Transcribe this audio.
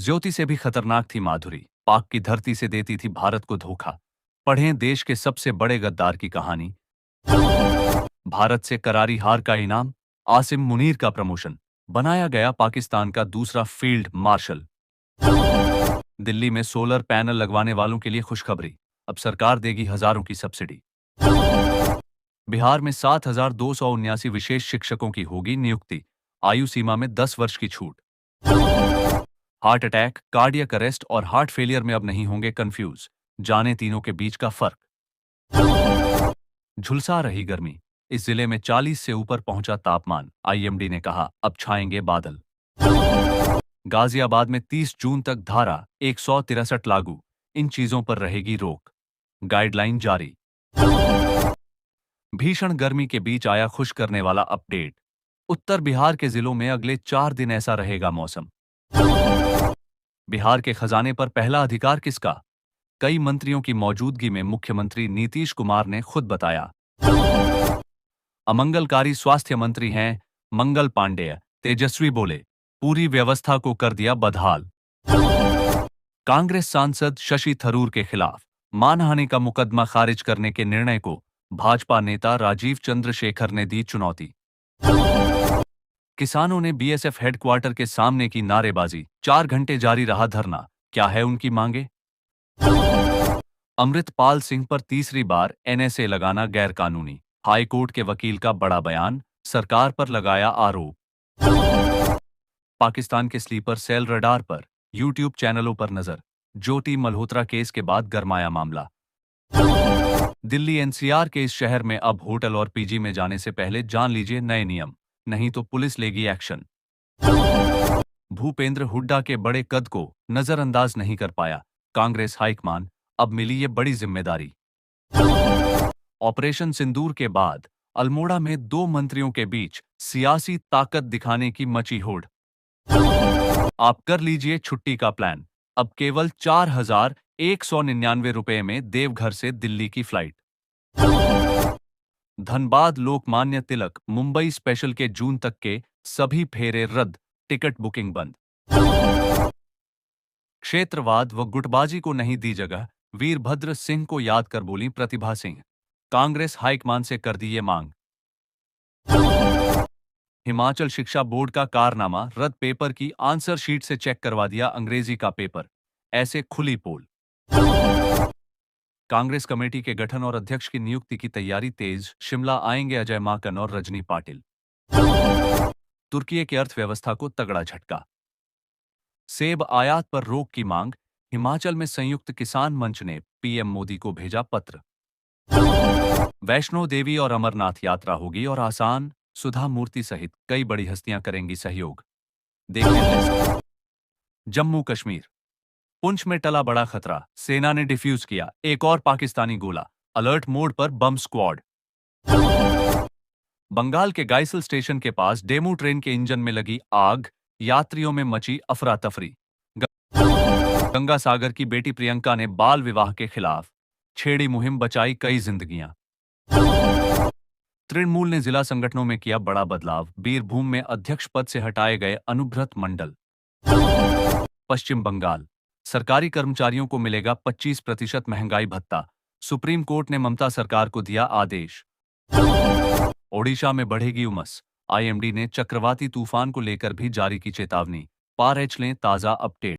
ज्योति से भी खतरनाक थी माधुरी, पाक की धरती से देती थी भारत को धोखा। पढ़ें देश के सबसे बड़े गद्दार की कहानी। भारत से करारी हार का इनाम, आसिम मुनीर का प्रमोशन, बनाया गया पाकिस्तान का दूसरा फील्ड मार्शल। दिल्ली में सोलर पैनल लगवाने वालों के लिए खुशखबरी, अब सरकार देगी हजारों की सब्सिडी। बिहार में 7,279 विशेष शिक्षकों की होगी नियुक्ति, आयु सीमा में 10 वर्ष की छूट। हार्ट अटैक, कार्डियक अरेस्ट और हार्ट फेलियर में अब नहीं होंगे कंफ्यूज, जाने तीनों के बीच का फर्क। झुलसा रही गर्मी, इस जिले में 40 से ऊपर पहुंचा तापमान, आईएमडी ने कहा अब छाएंगे बादल। गाजियाबाद में 30 जून तक धारा 163 लागू, इन चीजों पर रहेगी रोक, गाइडलाइन जारी। भीषण गर्मी के बीच आया खुश करने वाला अपडेट, उत्तर बिहार के जिलों में अगले 4 दिन ऐसा रहेगा मौसम। बिहार के खजाने पर पहला अधिकार किसका? कई मंत्रियों की मौजूदगी में मुख्यमंत्री नीतीश कुमार ने खुद बताया। अमंगलकारी स्वास्थ्य मंत्री हैं मंगल पांडेय, तेजस्वी बोले पूरी व्यवस्था को कर दिया बदहाल। कांग्रेस सांसद शशि थरूर के खिलाफ मानहानि का मुकदमा खारिज करने के निर्णय को भाजपा नेता राजीव चंद्रशेखर ने दी चुनौती। किसानों ने बीएसएफ हेडक्वार्टर के सामने की नारेबाजी, 4 घंटे जारी रहा धरना, क्या है उनकी मांगे? अमृतपाल सिंह पर तीसरी बार एनएसए लगाना गैरकानूनी, हाईकोर्ट के वकील का बड़ा बयान, सरकार पर लगाया आरोप। पाकिस्तान के स्लीपर सेल रडार पर, यूट्यूब चैनलों पर नजर, ज्योति मल्होत्रा केस के बाद गरमाया मामला। दिल्ली एनसीआर के इस शहर में अब होटल और पीजी में जाने से पहले जान लीजिए नए नियम, नहीं तो पुलिस लेगी एक्शन। भूपेंद्र हुड्डा के बड़े कद को नजरअंदाज नहीं कर पाया कांग्रेस हाईकमान, अब मिली ये बड़ी जिम्मेदारी। ऑपरेशन सिंदूर के बाद अल्मोड़ा में 2 मंत्रियों के बीच सियासी ताकत दिखाने की मची होड़। आप कर लीजिए छुट्टी का प्लान, अब केवल 4,199 रुपए में देवघर से दिल्ली की फ्लाइट। धनबाद लोकमान्य तिलक मुंबई स्पेशल के जून तक के सभी फेरे रद्द, टिकट बुकिंग बंद। क्षेत्रवाद व गुटबाजी को नहीं दी जगह, वीरभद्र सिंह को याद कर बोली प्रतिभा सिंह, कांग्रेस हाईकमान से कर दी ये मांग। हिमाचल शिक्षा बोर्ड का कारनामा, रद्द पेपर की आंसर शीट से चेक करवा दिया अंग्रेजी का पेपर, ऐसे खुली पोल। कांग्रेस कमेटी के गठन और अध्यक्ष की नियुक्ति की तैयारी तेज, शिमला आएंगे अजय माकन और रजनी पाटिल। तुर्की की अर्थव्यवस्था को तगड़ा झटका, सेब आयात पर रोक की मांग, हिमाचल में संयुक्त किसान मंच ने पीएम मोदी को भेजा पत्र। वैष्णो देवी और अमरनाथ यात्रा होगी और आसान, सुधा मूर्ति सहित कई बड़ी हस्तियां करेंगी सहयोग। देखिए लिस्ट। जम्मू कश्मीर, पुंछ में टला बड़ा खतरा, सेना ने डिफ्यूज किया एक और पाकिस्तानी गोला, अलर्ट मोड पर बम स्क्वाड। बंगाल के गाइसल स्टेशन के पास डेमू ट्रेन के इंजन में लगी आग, यात्रियों में मची अफरा तफरी। गंगा सागर की बेटी प्रियंका ने बाल विवाह के खिलाफ छेड़ी मुहिम, बचाई कई जिंदगियां। तृणमूल ने जिला संगठनों में किया बड़ा बदलाव, बीरभूम में अध्यक्ष पद से हटाए गए अनुव्रत मंडल। पश्चिम बंगाल, सरकारी कर्मचारियों को मिलेगा 25% महंगाई भत्ता, सुप्रीम कोर्ट ने ममता सरकार को दिया आदेश। ओडिशा में बढ़ेगी उमस, आईएमडी ने चक्रवाती तूफान को लेकर भी जारी की चेतावनी, पार लें ताजा अपडेट।